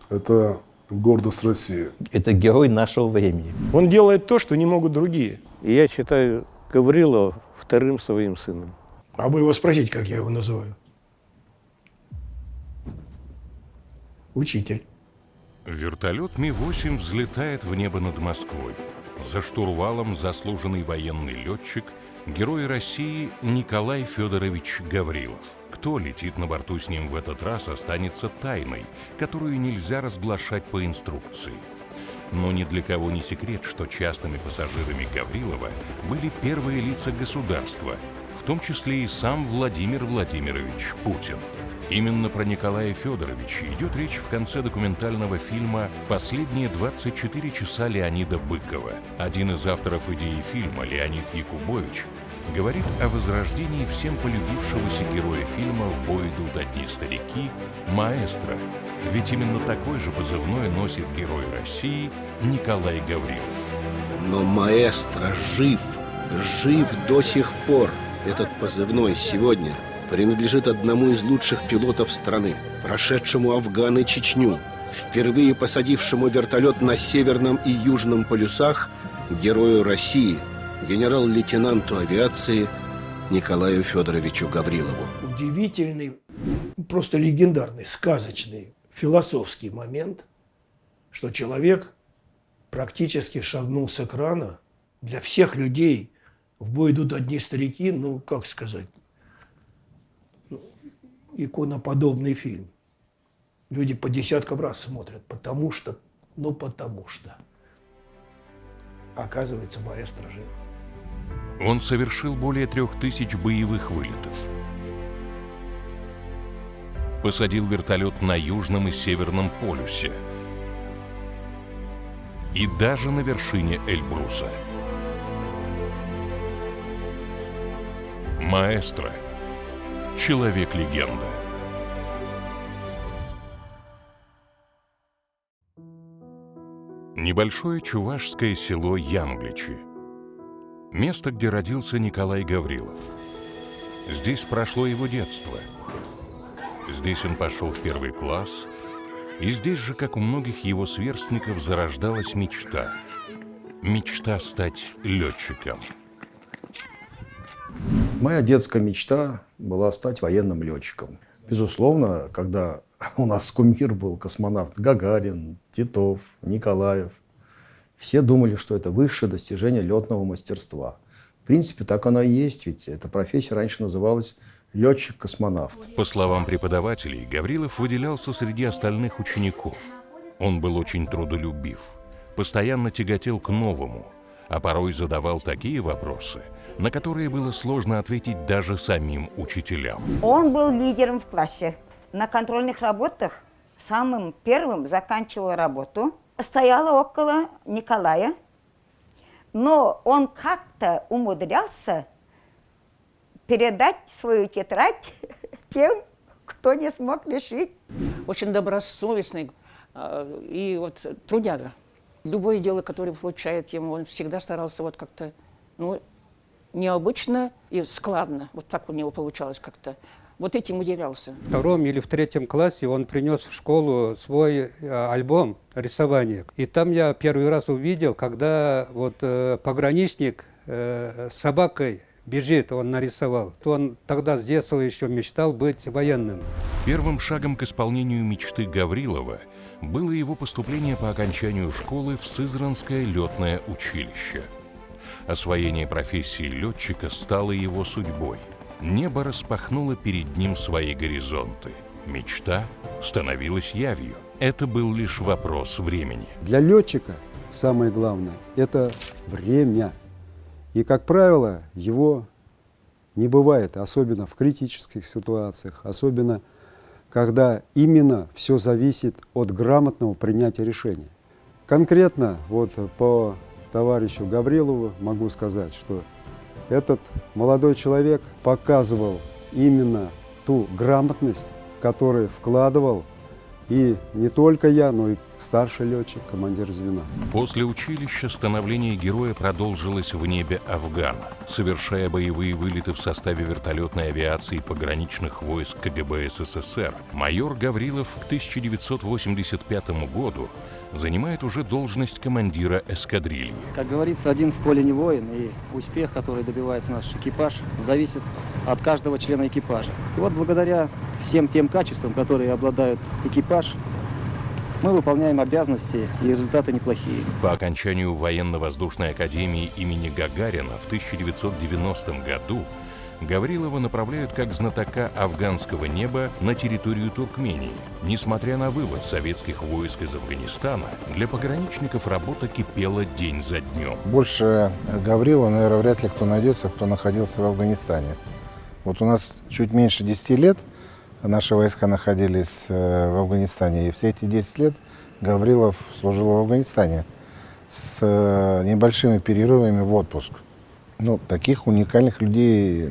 Это гордость России. Это герой нашего времени. Он делает то, что не могут другие. И я считаю Гаврилова вторым своим сыном. А вы его спросите, как я его называю? Учитель. Вертолет Ми-8 взлетает в небо над Москвой. За штурвалом заслуженный военный летчик, герой России Николай Федорович Гаврилов. Кто летит на борту с ним в этот раз, останется тайной, которую нельзя разглашать по инструкции. Но ни для кого не секрет, что частыми пассажирами Гаврилова были первые лица государства, в том числе и сам Владимир Владимирович Путин. Именно про Николая Федоровича идет речь в конце документального фильма «Последние 24 часа» Леонида Быкова. Один из авторов идеи фильма, Леонид Якубович, говорит о возрождении всем полюбившегося героя фильма «В бой идут одни старики» маэстро. Ведь именно такой же позывной носит герой России Николай Гаврилов. Но маэстро жив до сих пор. Этот позывной сегодня принадлежит одному из лучших пилотов страны, прошедшему Афган и Чечню, впервые посадившему вертолет на Северном и Южном полюсах, герою России, генерал-лейтенанту авиации Николаю Федоровичу Гаврилову. Удивительный, просто легендарный, сказочный, философский момент, что человек практически шагнул с экрана. Для всех людей в бой идут одни старики, ну, как сказать, иконоподобный фильм. Люди по десяткам раз смотрят, потому что. Оказывается, маэстро жив. Он совершил более 3000 боевых вылетов. Посадил вертолет на Южном и Северном полюсе. И даже на вершине Эльбруса. Маэстро. Человек-легенда. Небольшое чувашское село Ямгличи. Место, где родился Николай Гаврилов. Здесь прошло его детство. Здесь он пошел в 1 класс. И здесь же, как у многих его сверстников, зарождалась мечта. Мечта стать летчиком. Моя детская мечта была стать военным летчиком. Безусловно, когда у нас кумир был космонавт Гагарин, Титов, Николаев, все думали, что это высшее достижение летного мастерства. В принципе, так оно и есть, ведь эта профессия раньше называлась летчик-космонавт. По словам преподавателей, Гаврилов выделялся среди остальных учеников. Он был очень трудолюбив, постоянно тяготел к новому, а порой задавал такие вопросы, на которые было сложно ответить даже самим учителям. Он был лидером в классе. На контрольных работах самым первым заканчивал работу. Стояла около Николая, но он как-то умудрялся передать свою тетрадь тем, кто не смог решить. Очень добросовестный и вот трудяга. Любое дело, которое получает ему, он всегда старался вот как-то, ну, необычно и складно. Вот так у него получалось как-то. Вот этим уделялся. В 2 или в 3 классе он принес в школу свой альбом рисования. И там я первый раз увидел, когда вот пограничник с собакой бежит, он нарисовал. То он тогда с детства еще мечтал быть военным. Первым шагом к исполнению мечты Гаврилова было его поступление по окончанию школы в Сызранское летное училище. Освоение профессии летчика стало его судьбой. Небо распахнуло перед ним свои горизонты. Мечта становилась явью. Это был лишь вопрос времени. Для летчика самое главное – это время. И, как правило, его не бывает, особенно в критических ситуациях, особенно когда именно все зависит от грамотного принятия решения. Конкретно вот по товарищу Гаврилову могу сказать, что этот молодой человек показывал именно ту грамотность, которую вкладывал И не только я, но и старший летчик, командир звена. После училища становление героя продолжилось в небе Афгана. Совершая боевые вылеты в составе вертолетной авиации пограничных войск КГБ СССР, майор Гаврилов к 1985 году занимает уже должность командира эскадрильи. Как говорится, один в поле не воин, и успех, который добивается наш экипаж, зависит от каждого члена экипажа. И вот благодаря всем тем качествам, которые обладает экипаж, мы выполняем обязанности, и результаты неплохие. По окончанию военно-воздушной академии имени Гагарина в 1990 году Гаврилова направляют как знатока афганского неба на территорию Туркмении. Несмотря на вывод советских войск из Афганистана, для пограничников работа кипела день за днем. Больше Гаврилова, наверное, вряд ли кто найдется, кто находился в Афганистане. Вот у нас чуть меньше 10 лет наши войска находились в Афганистане, и все эти 10 лет Гаврилов служил в Афганистане с небольшими перерывами в отпуск. Ну, таких уникальных людей,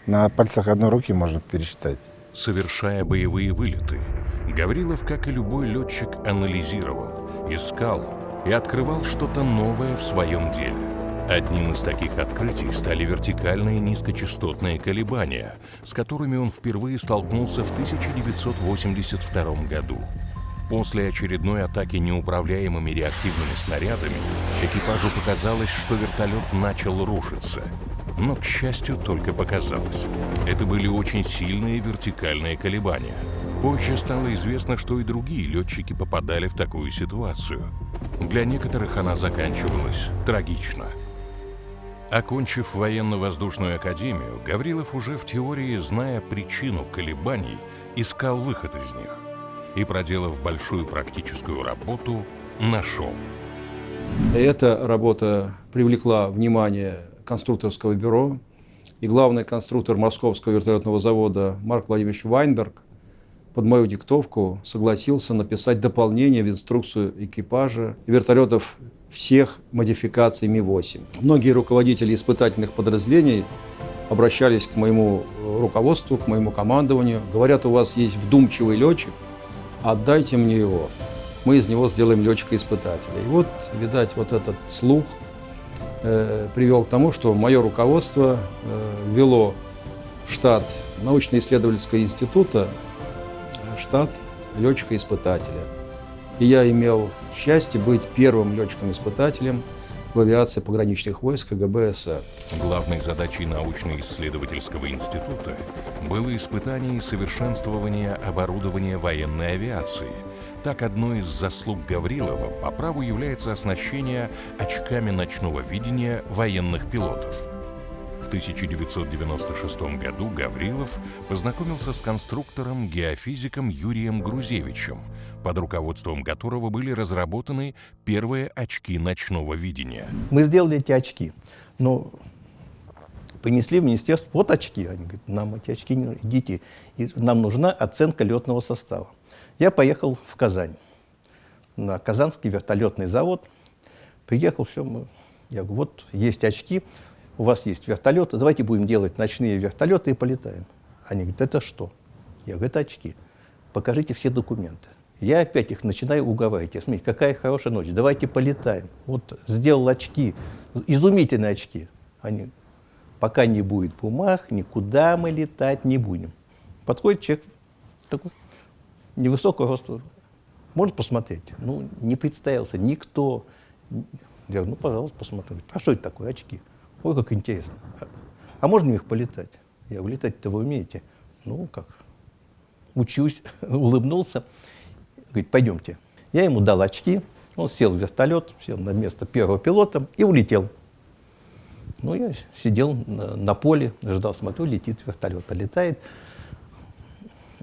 на пальцах одной руки можно пересчитать. Совершая боевые вылеты, Гаврилов, как и любой летчик, анализировал, искал и открывал что-то новое в своем деле. Одним из таких открытий стали вертикальные низкочастотные колебания, с которыми он впервые столкнулся в 1982 году. После очередной атаки неуправляемыми реактивными снарядами экипажу показалось, что вертолет начал рушиться. Но, к счастью, только показалось. Это были очень сильные вертикальные колебания. Позже стало известно, что и другие летчики попадали в такую ситуацию. Для некоторых она заканчивалась трагично. Окончив военно-воздушную академию, Гаврилов уже в теории, зная причину колебаний, искал выход из них. И, проделав большую практическую работу, нашел. Эта работа привлекла внимание конструкторского бюро, и главный конструктор Московского вертолетного завода Марк Владимирович Вайнберг под мою диктовку согласился написать дополнение в инструкцию экипажа вертолетов всех модификаций Ми-8. Многие руководители испытательных подразделений обращались к моему руководству, к моему командованию. Говорят, у вас есть вдумчивый летчик, отдайте мне его, мы из него сделаем летчика-испытателя. И вот, видать, вот этот слух привел к тому, что мое руководство ввело в штат научно-исследовательского института штат летчика-испытателя. И я имел счастье быть первым летчиком-испытателем в авиации пограничных войск КГБ СССР. Главной задачей научно-исследовательского института было испытание и совершенствование оборудования военной авиации. Так, одной из заслуг Гаврилова по праву является оснащение очками ночного видения военных пилотов. В 1996 году Гаврилов познакомился с конструктором-геофизиком Юрием Грузевичем, под руководством которого были разработаны первые очки ночного видения. Мы сделали эти очки, но принесли в министерство, вот очки. Они говорят, нам эти очки не идите, нам нужна оценка летного состава. Я поехал в Казань, на Казанский вертолетный завод. Приехал, все, я говорю, вот есть очки, у вас есть вертолеты, давайте будем делать ночные вертолеты и полетаем. Они говорят, это что? Я говорю, это очки. Покажите все документы. Я опять их начинаю уговаривать. Смотрите, какая хорошая ночь, давайте полетаем. Вот сделал очки, изумительные очки. Они, пока не будет бумаг, никуда мы летать не будем. Подходит человек такой, невысокого роста. Можно посмотреть? Ну, не представился никто. Я говорю, ну, пожалуйста, посмотрите. А что это такое, очки? Ой, как интересно. А можно в них полетать? Я говорю, летать-то вы умеете? Ну, как? Учусь. Улыбнулся. Говорит, пойдемте. Я ему дал очки. Он сел в вертолет, сел на место первого пилота и улетел. Ну, я сидел на поле, ждал, смотрю, летит вертолет. Полетает.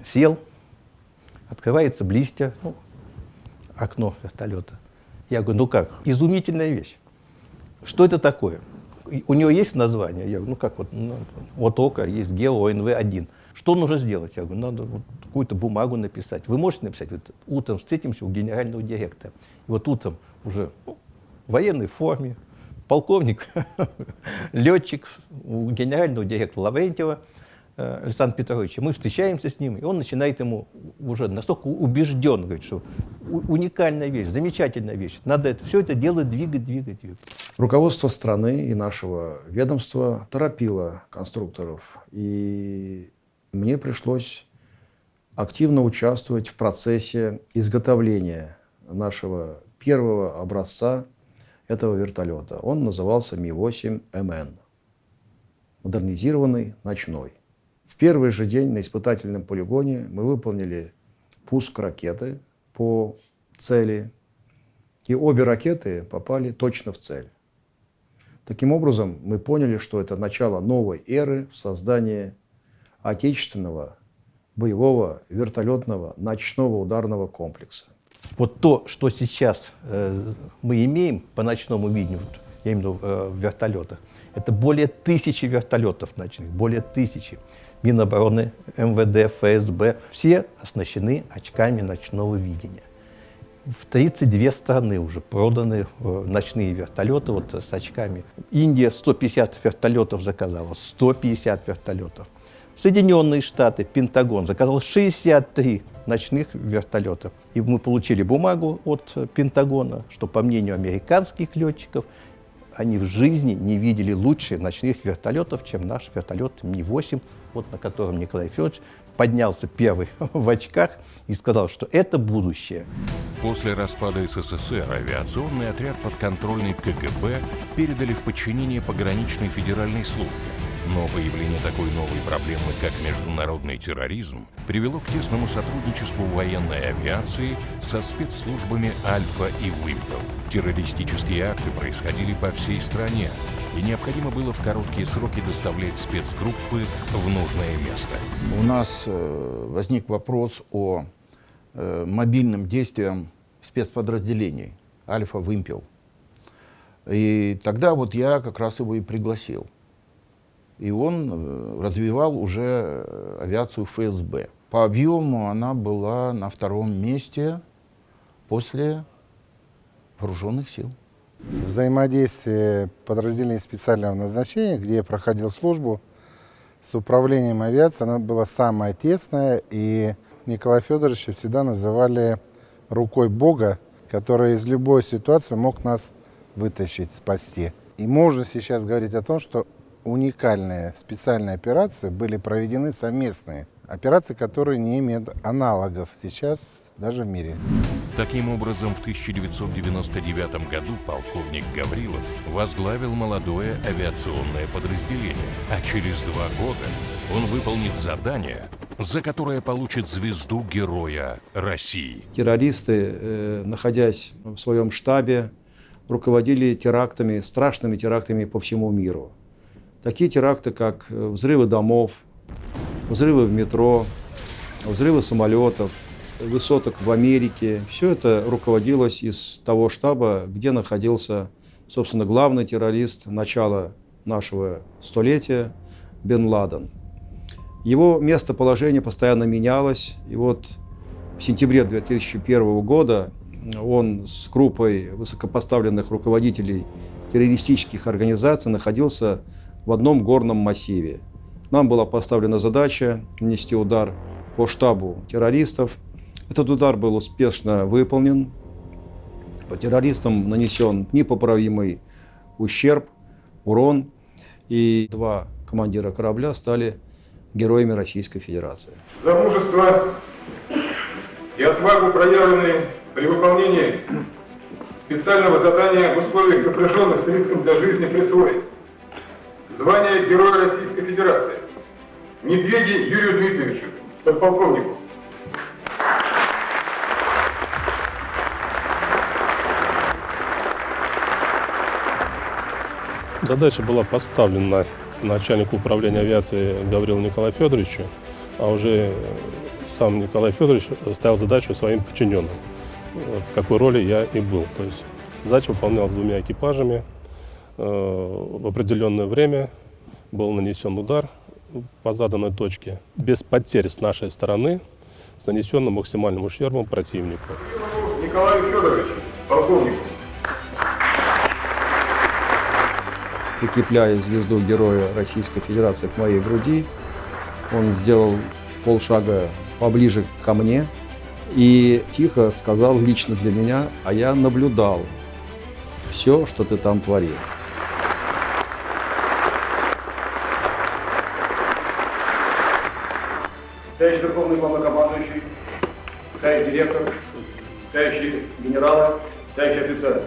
Сел. Открывается блистер, окно вертолета. Я говорю, ну как, изумительная вещь. Что это такое? У него есть название? Я говорю, ну как, вот ОКО, есть ГеоОНВ-1. Что нужно сделать? Я говорю, надо вот какую-то бумагу написать. Вы можете написать? Вот, утром встретимся у генерального директора. И вот утром уже в военной форме, полковник, летчик у генерального директора Лаврентьева Александра Петровича. Мы встречаемся с ним, и он начинает ему уже настолько убежден, говорит, что уникальная вещь, замечательная вещь. Надо все это дело двигать. Руководство страны и нашего ведомства торопило конструкторов. И мне пришлось активно участвовать в процессе изготовления нашего первого образца этого вертолета. Он назывался Ми-8МН. Модернизированный ночной. В первый же день на испытательном полигоне мы выполнили пуск ракеты по цели. И обе ракеты попали точно в цель. Таким образом, мы поняли, что это начало новой эры в создании отечественного боевого вертолетного ночного ударного комплекса. Вот то, что сейчас мы имеем по ночному видению, я имею в виду в вертолетах, это более 1000 вертолетов ночных, более 1000. Минобороны, МВД, ФСБ, все оснащены очками ночного видения. В 32 страны уже проданы ночные вертолеты вот с очками. Индия 150 вертолетов заказала, 150 вертолетов. Соединенные Штаты, Пентагон заказал 63 ночных вертолета. И мы получили бумагу от Пентагона, что, по мнению американских летчиков, они в жизни не видели лучше ночных вертолетов, чем наш вертолет Ми-8, вот на котором Николай Федорович поднялся первый в очках и сказал, что это будущее. После распада СССР авиационный отряд подконтрольный КГБ передали в подчинение пограничной федеральной службе. Но появление такой новой проблемы, как международный терроризм, привело к тесному сотрудничеству военной авиации со спецслужбами «Альфа» и «Вымпел». Террористические акты происходили по всей стране, и необходимо было в короткие сроки доставлять спецгруппы в нужное место. У нас возник вопрос о мобильном действии спецподразделений «Альфа», «Вымпел». И тогда вот я как раз его и пригласил. И он развивал уже авиацию ФСБ. По объему она была на 2-м месте после вооруженных сил. Взаимодействие подразделений специального назначения, где я проходил службу, с управлением авиации, оно было самое тесное. И Николая Федоровича всегда называли рукой Бога, который из любой ситуации мог нас вытащить, спасти. И можно сейчас говорить о том, что уникальные специальные операции были проведены совместные. Операции, которые не имеют аналогов сейчас даже в мире. Таким образом, в 1999 году полковник Гаврилов возглавил молодое авиационное подразделение, а через 2 года он выполнит задание, за которое получит звезду Героя России. Террористы, находясь в своем штабе, руководили терактами, страшными терактами по всему миру. Такие теракты, как взрывы домов, взрывы в метро, взрывы самолетов, высоток в Америке. Все это руководилось из того штаба, где находился, собственно, главный террорист начала нашего столетия Бен Ладен. Его местоположение постоянно менялось. И вот в сентябре 2001 года он с группой высокопоставленных руководителей террористических организаций находился в одном горном массиве. Нам была поставлена задача нанести удар по штабу террористов. Этот удар был успешно выполнен. По террористам нанесен непоправимый ущерб, урон. И 2 командира корабля стали героями Российской Федерации. За мужество и отвагу, проявленные при выполнении специального задания в условиях, сопряженных с риском для жизни, присвоить звание Героя Российской Федерации Медведе Юрию Дмитриевичу, подполковнику. Задача была поставлена начальнику управления авиации Гаврилову Николаю Федоровичу, а уже сам Николай Федорович ставил задачу своим подчиненным, в какой роли я и был. То есть задача выполнялась 2 экипажами. В определенное время был нанесен удар по заданной точке без потерь с нашей стороны, с нанесенным максимальным ущербом противнику. Николаю Федоровичу, полковнику. Прикрепляя звезду Героя Российской Федерации к моей груди, Он сделал полшага поближе ко мне и тихо сказал лично для меня: а я наблюдал все, что ты там творил. Товарищ Верховный Главнокомандующий, товарищ директор, товарищи генералы, товарищи офицеры.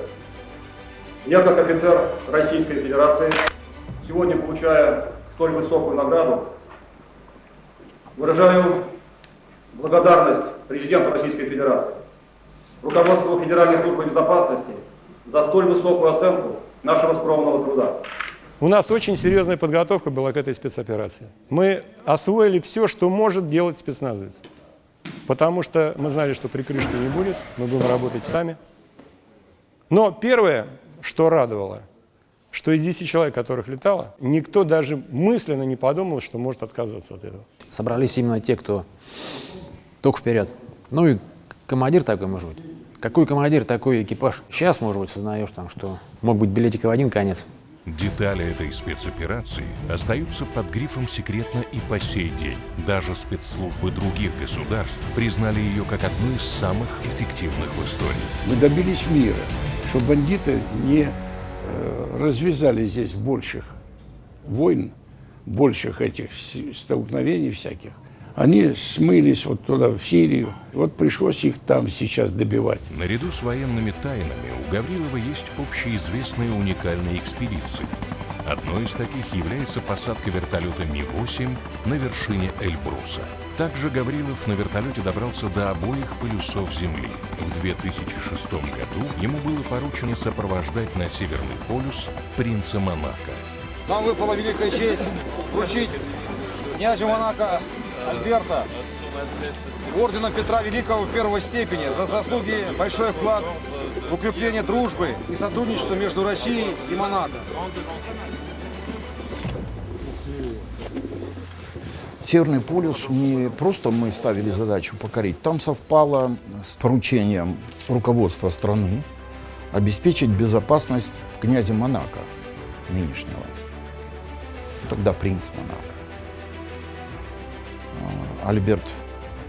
Я, как офицер Российской Федерации, сегодня, получая столь высокую награду, выражаю благодарность президенту Российской Федерации, руководству Федеральной службы безопасности за столь высокую оценку нашего скромного труда. У нас очень серьезная подготовка была к этой спецоперации. Мы освоили все, что может делать спецназовец. Потому что мы знали, что прикрытия не будет, мы будем работать сами. Но первое, что радовало, что из 10 человек, которых летало, никто даже мысленно не подумал, что может отказаться от этого. Собрались именно те, кто только вперед. Ну и командир такой может быть. Какой командир, такой экипаж. Сейчас, может быть, сознаешь, там, что мог быть билетик в один конец. Детали этой спецоперации остаются под грифом «секретно» и по сей день. Даже спецслужбы других государств признали ее как одну из самых эффективных в истории. Мы добились мира, чтобы бандиты не развязали здесь больших войн, больших этих столкновений всяких. Они смылись вот туда, в Сирию. Вот пришлось их там сейчас добивать. Наряду с военными тайнами у Гаврилова есть общеизвестные уникальные экспедиции. Одной из таких является посадка вертолета Ми-8 на вершине Эльбруса. Также Гаврилов на вертолете добрался до обоих полюсов Земли. В 2006 году ему было поручено сопровождать на Северный полюс принца Монако. Нам выпала великая честь вручить князю Монако Альберта ордена Петра Великого первой степени за заслуги, большой вклад в укрепление дружбы и сотрудничества между Россией и Монако. Северный полюс не просто мы ставили задачу покорить, там совпало с поручением руководства страны обеспечить безопасность князя Монако нынешнего, тогда принц Монако. Альберт,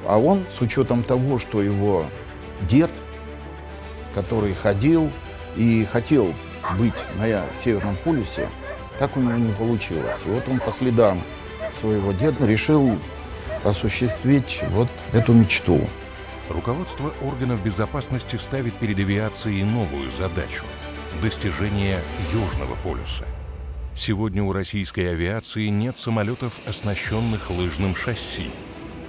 а он, с учетом того, что его дед, который ходил и хотел быть на Северном полюсе, так у него не получилось. И вот он по следам своего деда решил осуществить вот эту мечту. Руководство органов безопасности ставит перед авиацией новую задачу – достижение Южного полюса. Сегодня у российской авиации нет самолетов, оснащенных лыжным шасси.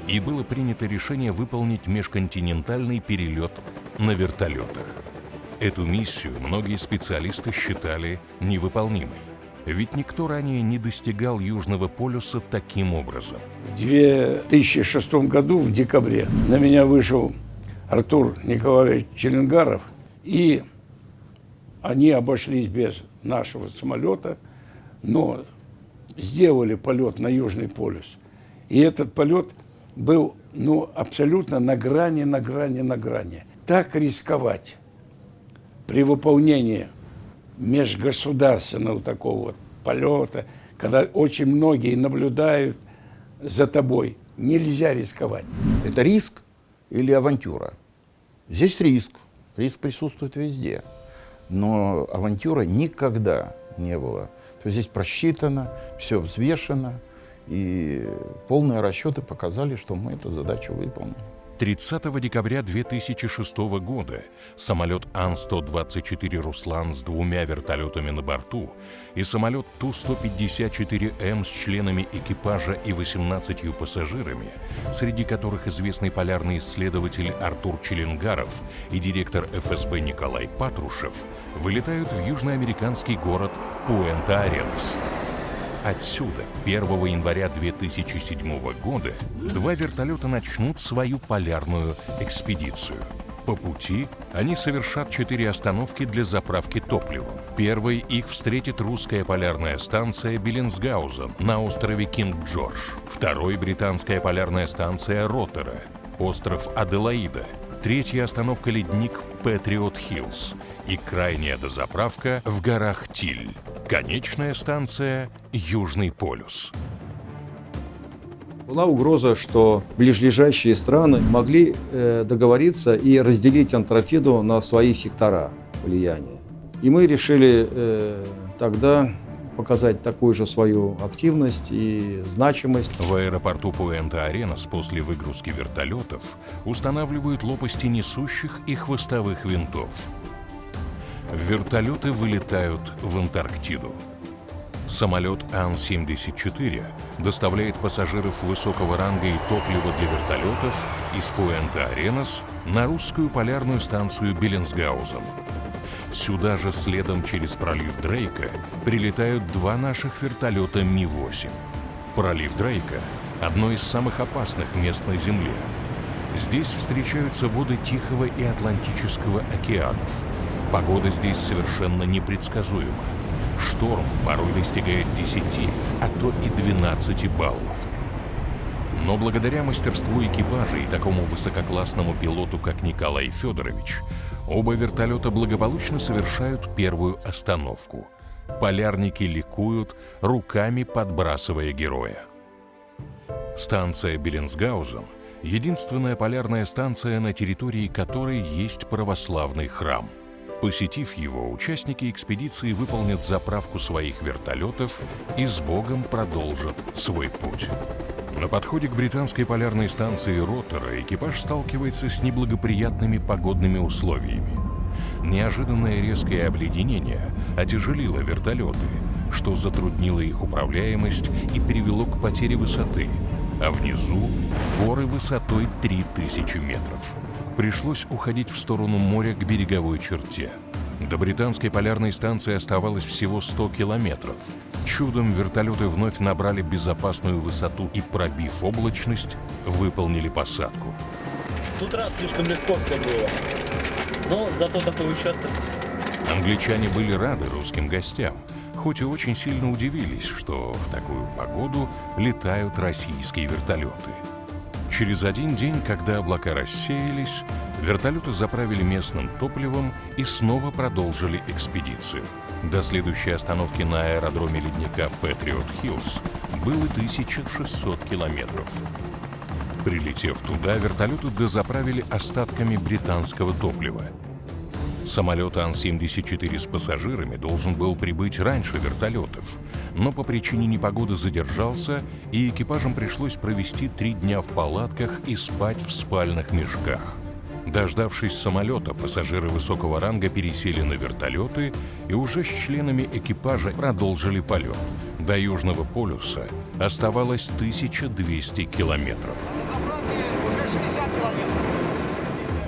И было принято решение выполнить межконтинентальный перелет на вертолетах. Эту миссию многие специалисты считали невыполнимой. Ведь никто ранее не достигал Южного полюса таким образом. В 2006 году, в декабре, на меня вышел Артур Николаевич Челенгаров, и они обошлись без нашего самолета, но сделали полет на Южный полюс. И этот полет был абсолютно на грани. Так рисковать при выполнении межгосударственного такого вот полета, когда очень многие наблюдают за тобой, нельзя рисковать. Это риск или авантюра? Здесь риск. Риск присутствует везде. Но авантюра никогда не было. То есть здесь просчитано, все взвешено. И полные расчеты показали, что мы эту задачу выполним. 30 декабря 2006 года самолет Ан-124 «Руслан» с 2 вертолетами на борту и самолет Ту-154М с членами экипажа и 18 пассажирами, среди которых известный полярный исследователь Артур Челенгаров и директор ФСБ Николай Патрушев, вылетают в южноамериканский город Пуэнта-Аренас. Отсюда 1 января 2007 года 2 вертолета начнут свою полярную экспедицию. По пути они совершат 4 остановки для заправки топливом. Первой их встретит русская полярная станция Беллинсгаузен на острове Кинг-Джордж. Второй — британская полярная станция Ротера, остров Аделаида. Третья остановка — ледник Патриот-Хиллз. И крайняя дозаправка в горах Тиль. Конечная станция — Южный полюс. Была угроза, что ближайшие страны могли договориться и разделить Антарктиду на свои сектора влияния. И мы решили тогда показать такую же свою активность и значимость. В аэропорту Пуэнта-Аренас после выгрузки вертолетов устанавливают лопасти несущих и хвостовых винтов. Вертолеты вылетают в Антарктиду. Самолет Ан-74 доставляет пассажиров высокого ранга и топливо для вертолетов из Пуэнта-Аренас на русскую полярную станцию Беллинсгаузен. Сюда же следом через пролив Дрейка прилетают два наших вертолета Ми-8. Пролив Дрейка – одно из самых опасных мест на Земле. Здесь встречаются воды Тихого и Атлантического океанов. Погода здесь совершенно непредсказуема. Шторм порой достигает 10, а то и 12 баллов. Но благодаря мастерству экипажа и такому высококлассному пилоту, как Николай Федорович, оба вертолета благополучно совершают первую остановку. Полярники ликуют, руками подбрасывая героя. Станция Беллинсгаузен – единственная полярная станция, на территории которой есть православный храм. Посетив его, участники экспедиции выполнят заправку своих вертолетов и с Богом продолжат свой путь. На подходе к британской полярной станции Роттера экипаж сталкивается с неблагоприятными погодными условиями. Неожиданное резкое обледенение отяжелило вертолеты, что затруднило их управляемость и привело к потере высоты, а внизу горы высотой 3000 метров. Пришлось уходить в сторону моря к береговой черте. До британской полярной станции оставалось всего 100 километров. Чудом вертолеты вновь набрали безопасную высоту и, пробив облачность, выполнили посадку. С утра слишком легко все было, но зато такой участок. Англичане были рады русским гостям, хоть и очень сильно удивились, что в такую погоду летают российские вертолеты. Через один день, когда облака рассеялись, вертолеты заправили местным топливом и снова продолжили экспедицию. До следующей остановки на аэродроме ледника Патриот-Хиллз было 1600 километров. Прилетев туда, вертолеты дозаправили остатками британского топлива. Самолет Ан-74 с пассажирами должен был прибыть раньше вертолетов, но по причине непогоды задержался, и экипажам пришлось провести 3 дня в палатках и спать в спальных мешках. Дождавшись самолета, пассажиры высокого ранга пересели на вертолеты и уже с членами экипажа продолжили полет. До Южного полюса оставалось 1200 километров.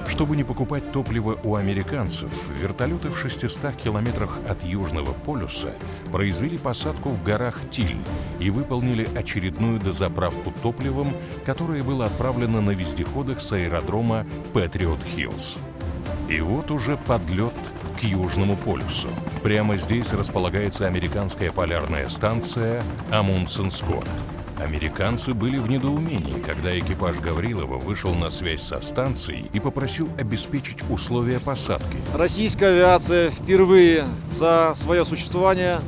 Чтобы не покупать топливо у американцев, вертолеты в 600 километрах от Южного полюса произвели посадку в горах Тиль и выполнили очередную дозаправку топливом, которое было отправлено на вездеходах с аэродрома Патриот-Хиллз. И вот уже подлет к Южному полюсу. Прямо здесь располагается американская полярная станция Амундсен-Скотт. Американцы были в недоумении, когда экипаж Гаврилова вышел на связь со станцией и попросил обеспечить условия посадки. Российская авиация впервые за свое существование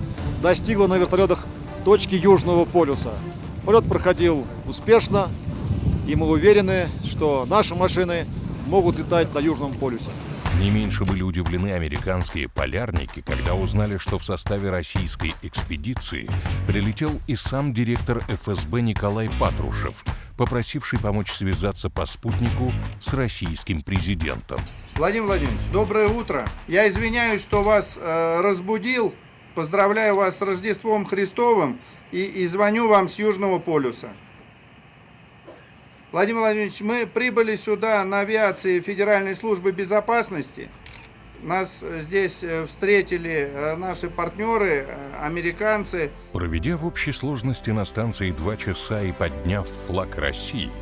достигла на вертолетах точки Южного полюса. Полет проходил успешно, и мы уверены, что наши машины могут летать на Южном полюсе. Не меньше были удивлены американские полярники, когда узнали, что в составе российской экспедиции прилетел и сам директор ФСБ Николай Патрушев, попросивший помочь связаться по спутнику с российским президентом. Владимир Владимирович, доброе утро. Я извиняюсь, что вас разбудил. Поздравляю вас с Рождеством Христовым и звоню вам с Южного полюса. Владимир Владимирович, мы прибыли сюда на авиации Федеральной службы безопасности. Нас здесь встретили наши партнеры, американцы. Проведя в общей сложности на станции 2 часа и подняв флаг России,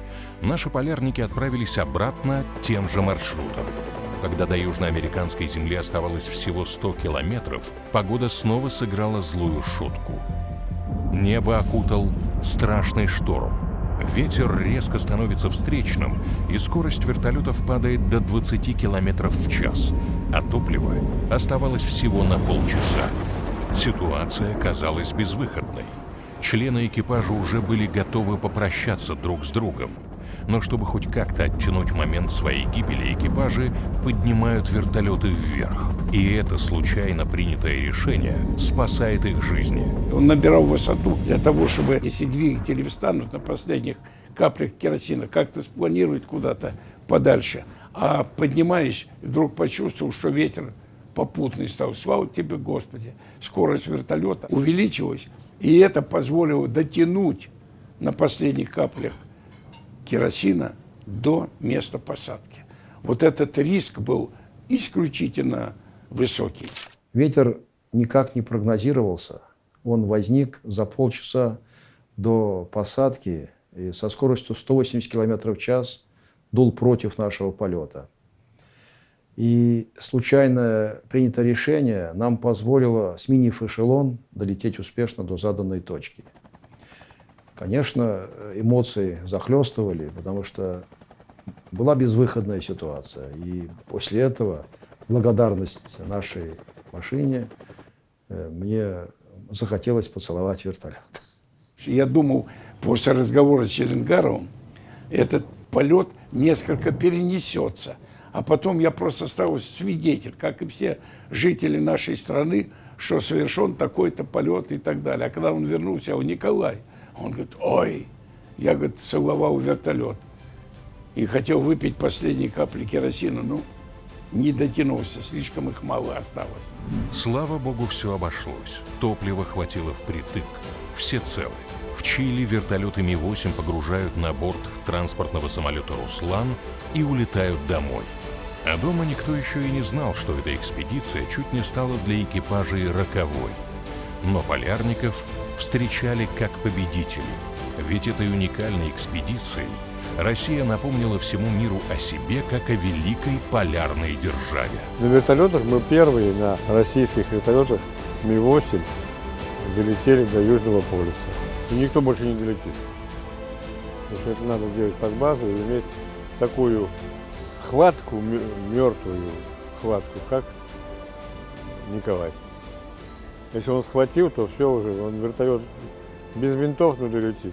наши полярники отправились обратно тем же маршрутом. Когда до южноамериканской земли оставалось всего 100 километров, погода снова сыграла злую шутку. Небо окутал страшный шторм. Ветер резко становится встречным, и скорость вертолетов падает до 20 километров в час, а топлива оставалось всего на полчаса. Ситуация казалась безвыходной. Члены экипажа уже были готовы попрощаться друг с другом. Но чтобы хоть как-то оттянуть момент своей гибели, экипажи поднимают вертолеты вверх. И это случайно принятое решение спасает их жизни. Он набирал высоту для того, чтобы, если двигатели встанут на последних каплях керосина, как-то спланировать куда-то подальше. А поднимаясь, вдруг почувствовал, что ветер попутный стал. Слава тебе, Господи! Скорость вертолета увеличилась, и это позволило дотянуть на последних каплях керосина до места посадки. Вот этот риск был исключительно высокий. Ветер никак не прогнозировался. Он возник за полчаса до посадки и со скоростью 180 км в час дул против нашего полета. И случайно принятое решение нам позволило, сменив эшелон, долететь успешно до заданной точки. Конечно, эмоции захлестывали, потому что была безвыходная ситуация. И после этого благодарность нашей машине мне захотелось поцеловать вертолет. Я думал, после разговора с Челенгаровым этот полет несколько перенесется. А потом я просто стал свидетель, как и все жители нашей страны, что совершен такой-то полет и так далее. А когда он вернулся, Николай, он говорит, ой, я, говорит, целовал вертолет и хотел выпить последние капли керосина, но не дотянулся, слишком их мало осталось. Слава богу, все обошлось. Топлива хватило впритык. Все целы. В Чили вертолеты Ми-8 погружают на борт транспортного самолета «Руслан» и улетают домой. А дома никто еще и не знал, что эта экспедиция чуть не стала для экипажей роковой. Но полярников встречали как победителей. Ведь этой уникальной экспедицией Россия напомнила всему миру о себе как о великой полярной державе. На вертолетах мы первые, на российских вертолетах Ми-8 долетели до Южного полюса. И никто больше не долетит. Потому что это надо сделать под базу и иметь такую хватку, мертвую хватку, как Николай. Если он схватил, то все уже, он вертолет без винтов, но долетит.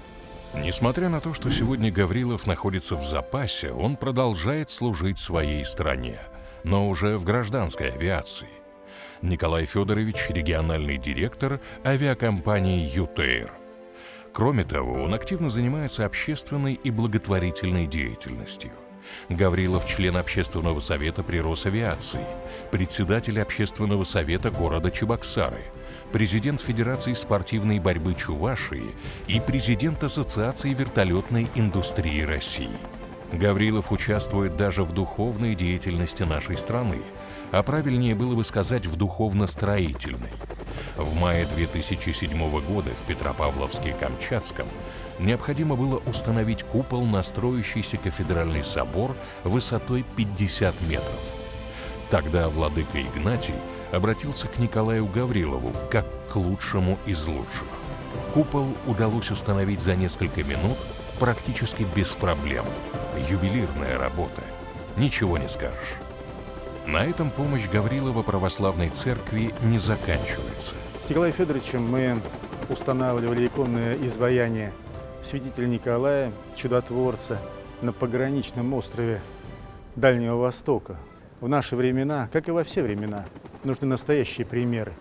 Несмотря на то, что сегодня Гаврилов находится в запасе, он продолжает служить своей стране, но уже в гражданской авиации. Николай Федорович – региональный директор авиакомпании «ЮТЭЙР». Кроме того, он активно занимается общественной и благотворительной деятельностью. Гаврилов – член Общественного совета при Росавиации, председатель Общественного совета города Чебоксары, президент Федерации спортивной борьбы Чувашии и президент Ассоциации вертолетной индустрии России. Гаврилов участвует даже в духовной деятельности нашей страны, а правильнее было бы сказать в духовно-строительной. В мае 2007 года в Петропавловске-Камчатском необходимо было установить купол на строящийся кафедральный собор высотой 50 метров. Тогда владыка Игнатий обратился к Николаю Гаврилову как к лучшему из лучших. Купол удалось установить за несколько минут практически без проблем. Ювелирная работа. Ничего не скажешь. На этом помощь Гаврилова православной церкви не заканчивается. С Николаем Федоровичем мы устанавливали иконное изваяние святителя Николая, чудотворца, на пограничном острове Дальнего Востока. В наши времена, как и во все времена, нужны настоящие примеры.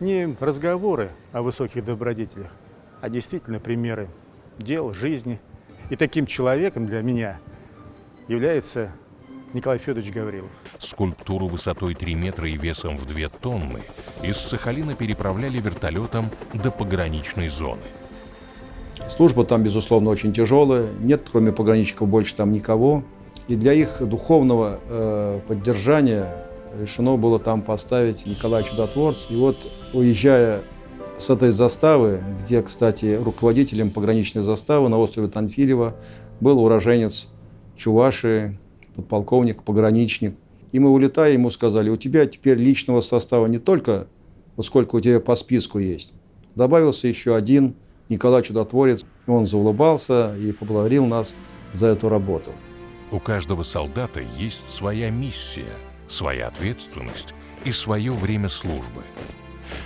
Не разговоры о высоких добродетелях, а действительно примеры дел, жизни. И таким человеком для меня является Николай Федорович Гаврилов. Скульптуру высотой 3 метра и весом в 2 тонны из Сахалина переправляли вертолетом до пограничной зоны. Служба там, безусловно, очень тяжелая. Нет, кроме пограничников, больше там никого. И для их духовного поддержания решено было там поставить Николая Чудотворца. И вот, уезжая с этой заставы, где, кстати, руководителем пограничной заставы на острове Танфилево был уроженец Чувашии, подполковник, пограничник. И мы, улетая, ему сказали, у тебя теперь личного состава не только, вот сколько у тебя по списку есть. Добавился еще один Николай Чудотворец. Он заулыбался и поблагодарил нас за эту работу. У каждого солдата есть своя миссия, своя ответственность и свое время службы.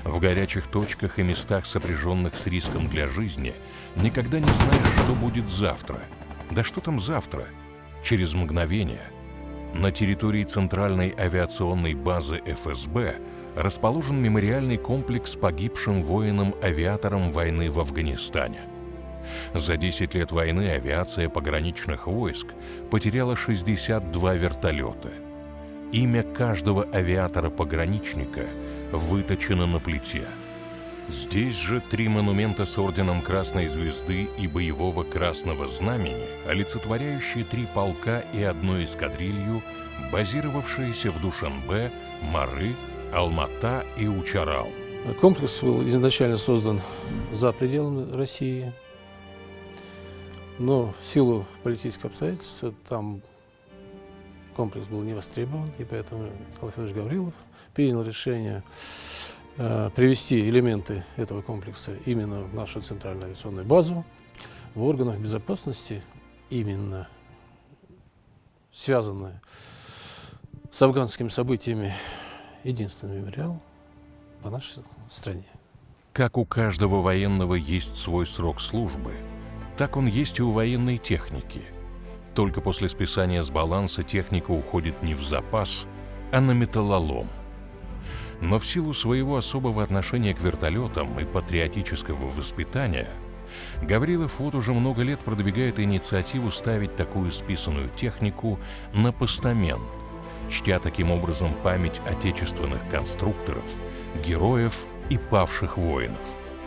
В горячих точках и местах, сопряженных с риском для жизни, никогда не знаешь, что будет завтра. Да что там завтра? Через мгновение. На территории Центральной авиационной базы ФСБ расположен мемориальный комплекс погибшим воинам-авиаторам войны в Афганистане. За 10 лет войны авиация пограничных войск потеряла 62 вертолета. Имя каждого авиатора-пограничника выточено на плите. Здесь же 3 монумента с орденом Красной Звезды и боевого Красного Знамени, олицетворяющие 3 полка и 1 эскадрилью, базировавшиеся в Душанбе, Мары, Алмата и Учарал. Комплекс был изначально создан за пределами России, но в силу политических обстоятельств там комплекс был не востребован, и поэтому Николай Федорович Гаврилов принял решение привести элементы этого комплекса именно в нашу центральную авиационную базу. В органах безопасности, именно связанные с афганскими событиями, единственный мемориал по нашей стране. Как у каждого военного есть свой срок службы, так он есть и у военной техники. Только после списания с баланса техника уходит не в запас, а на металлолом. Но в силу своего особого отношения к вертолетам и патриотического воспитания Гаврилов вот уже много лет продвигает инициативу ставить такую списанную технику на постамент, чтя таким образом память отечественных конструкторов, героев и павших воинов.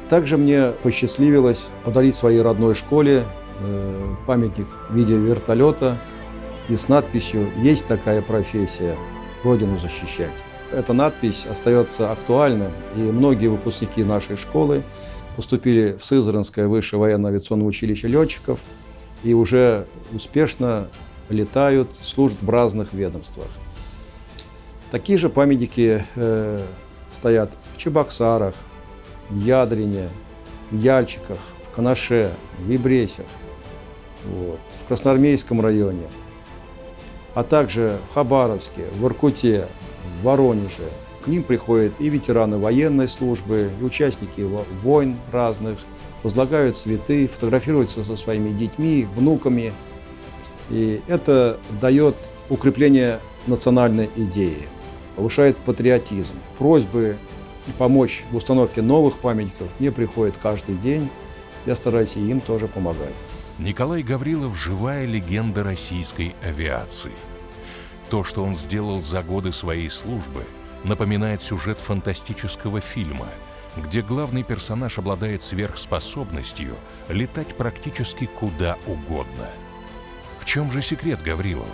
Также мне посчастливилось подарить своей родной школе памятник в виде вертолета и с надписью «Есть такая профессия – Родину защищать». Эта надпись остается актуальной, и многие выпускники нашей школы поступили в Сызранское высшее военно-авиационное училище летчиков и уже успешно летают, служат в разных ведомствах. Такие же памятники стоят в Чебоксарах, в Ядрине, в Яльчиках, в Канаше, в Ибресях, в Красноармейском районе, а также в Хабаровске, в Воркуте, в Воронеже. К ним приходят и ветераны военной службы, и участники войн разных, возлагают цветы, фотографируются со своими детьми, внуками. И это дает укрепление национальной идеи, повышает патриотизм. Просьбы помочь в установке новых памятников мне приходят каждый день. Я стараюсь и им тоже помогать. Николай Гаврилов – живая легенда российской авиации. То, что он сделал за годы своей службы, напоминает сюжет фантастического фильма, где главный персонаж обладает сверхспособностью летать практически куда угодно. В чем же секрет Гаврилова?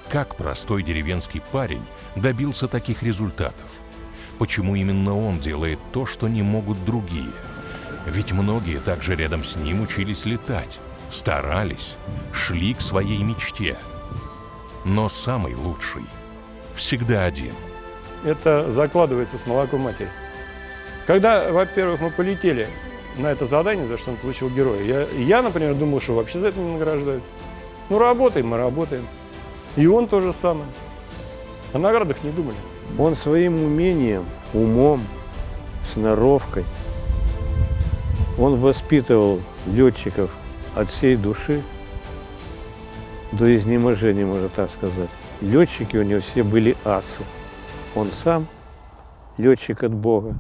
Как простой деревенский парень добился таких результатов? Почему именно он делает то, что не могут другие? Ведь многие также рядом с ним учились летать, старались, шли к своей мечте. Но самый лучший всегда один. Это закладывается с молоком матери. Когда, во-первых, мы полетели на это задание, за что он получил героя, я, например, думал, что вообще за это не награждают. Ну, работаем, мы работаем. И он то же самое. О наградах не думали. Он своим умением, умом, сноровкой, он воспитывал летчиков от всей души до изнеможения, можно так сказать. Летчики у него все были асы. Он сам летчик от Бога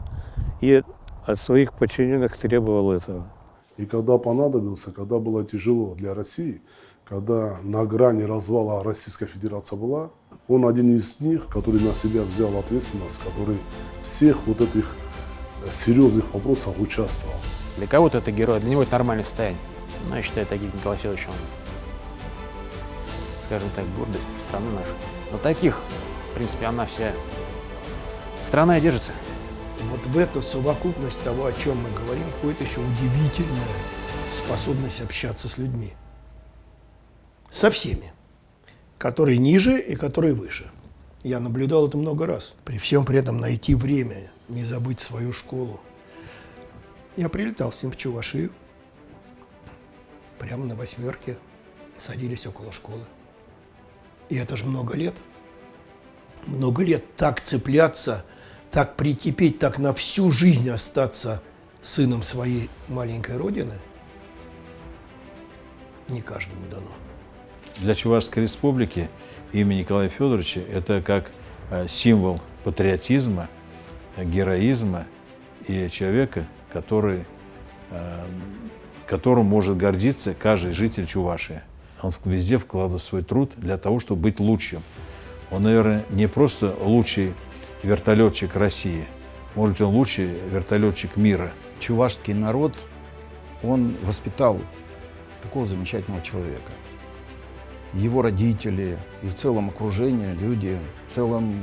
и от своих подчиненных требовал этого. И когда понадобился, когда было тяжело для России, когда на грани развала Российская Федерация была, он один из них, который на себя взял ответственность, который всех вот этих серьезных вопросах участвовал. Для кого-то это герой, для него это нормальное состояние. Но я считаю, таких Николай Федорович, он, скажем так, гордость страны нашей. Но таких, в принципе, она вся страна и держится. Вот в эту совокупность того, о чем мы говорим, входит еще удивительная способность общаться с людьми. Со всеми. Которые ниже и которые выше. Я наблюдал это много раз. При всем при этом найти время, не забыть свою школу. Я прилетал с ним в Чувашию. Прямо на «восьмерке» садились около школы. И это же много лет. Много лет так цепляться, так прикипеть, так на всю жизнь остаться сыном своей маленькой родины не каждому дано. Для Чувашской республики имя Николая Федоровича – это как символ патриотизма, героизма и человека, которым может гордиться каждый житель Чувашии. Он везде вкладывает свой труд для того, чтобы быть лучшим. Он, наверное, не просто лучший вертолетчик России, может, он лучший вертолетчик мира. Чувашский народ, он воспитал такого замечательного человека. Его родители и в целом окружение, люди, в целом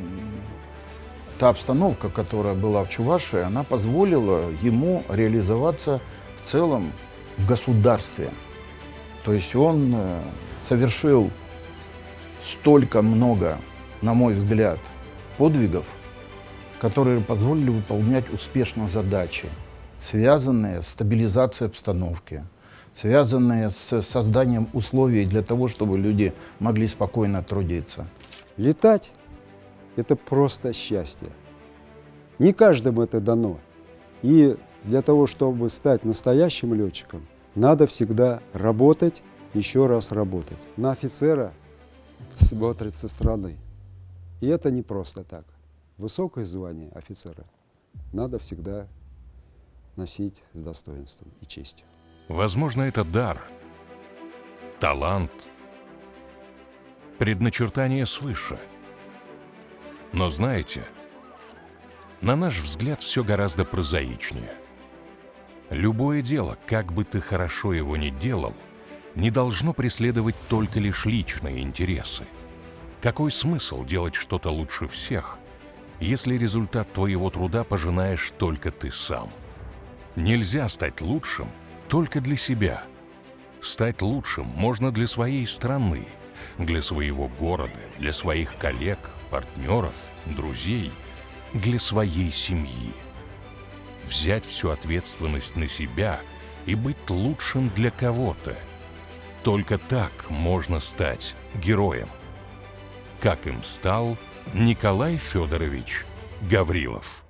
та обстановка, которая была в Чувашии, она позволила ему реализоваться в целом в государстве. То есть он совершил столько много, на мой взгляд, подвигов, которые позволили выполнять успешно задачи, связанные с стабилизацией обстановки, связанные с созданием условий для того, чтобы люди могли спокойно трудиться. Летать – это просто счастье. Не каждому это дано. И для того, чтобы стать настоящим летчиком, надо всегда работать, еще раз работать. На офицера смотрят со стороны. И это не просто так. Высокое звание офицера надо всегда носить с достоинством и честью. Возможно, это дар, талант, предначертание свыше. Но знаете, на наш взгляд, все гораздо прозаичнее. Любое дело, как бы ты хорошо его ни делал, не должно преследовать только лишь личные интересы. Какой смысл делать что-то лучше всех, если результат твоего труда пожинаешь только ты сам? Нельзя стать лучшим только для себя. Стать лучшим можно для своей страны, для своего города, для своих коллег, партнеров, друзей, для своей семьи. Взять всю ответственность на себя и быть лучшим для кого-то. Только так можно стать героем. Как им стал Николай Федорович Гаврилов.